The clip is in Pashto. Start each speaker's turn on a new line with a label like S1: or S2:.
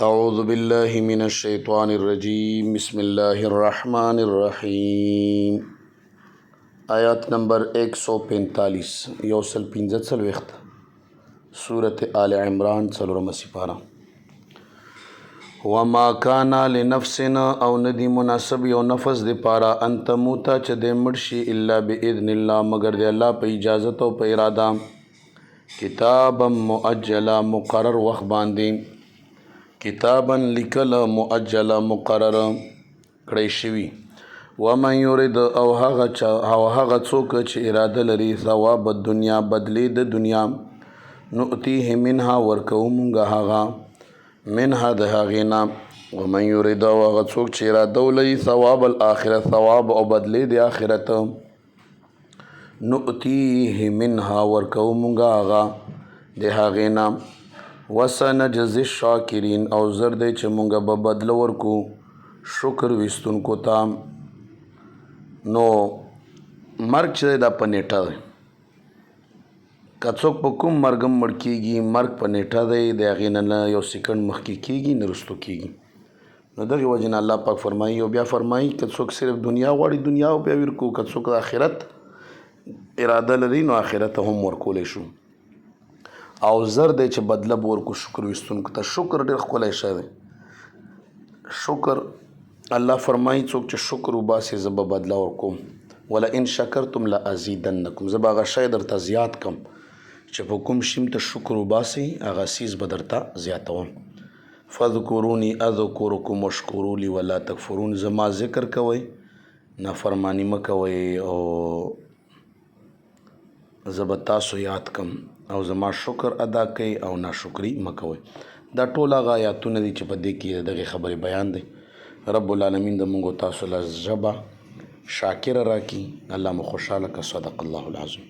S1: اعوذ باللہ من الشیطان الرجیم بسم اللہ الرحمن الرحیم آیات نمبر 145 یوسل پنځه څلوېښت سورة آل عمران څلورمه سپاره. وما کان لنفس او ندی مناسب یو نفس د پاره ان تموتا چې د مړ شي الا باذن الله مگر د الله په اجازت او په اراده کتابا مؤجلا مقرر وخت باندې کتابا لیکل مؤجلا مقرر کړی شوي. ومن یرید او هغه څوک چې اراده لري ثواب الدنیا بدلی د دنیا نؤتیه منها ورکو مونږه هغه منها د هغې نه. ومن یرید او هغه څوک چې اراده ولري ثواب الاخرت ثواب او بدلی د آخرت نؤتیه منها ورکو مونږه هغه د هغې نه. وسنجزی الشاکرین او زر دی چې مونږ به بدله ورکو شکر ویستونکو ته. نو مرګ چې دی دا په نیټه دی، که څوک په کوم مرګ هم مړ کېږي مرګ په نیټه دی، د هغې نه یو سیکنډ مخکې کېږي نه رستو کېږي. نو دغې وجې نه الله پاک فرمایي او بیا فرمایي که څوک صرف دنیا غواړي دنیا او بیا ورکو، که څوک د آخرت اراده لري نو آخرت هم ورکولی شو. او زر دی چې بدله به ورکو شکر ویستونکو ته. شکر ډېر ښکلی شی دی. شکر الله فرمایي څوک چې شکر وباسي زه به بدله ورکوم. ولئن شکرتم لازیدنکم، زه به هغه شی درته زیات کم چې په کوم شي ته شکر وباسي هغه څیز به درته زیاتوم. فذکروني اذکرکم واشکروا لی ولا تکفرون، زما ذکر کوئ نافرماني مه کوئ او زه به تاسو یاد کم او زما شکر ادا کوئ او ناشکري مه کوئ. دا ټول هغه آیاتونه دي چې په دې کې دغې خبرې بیان دی. رب العالمین د موږ تاسو له ژبه شاکره راکړي. الله مو خوشحاله که. صدق الله العظیم.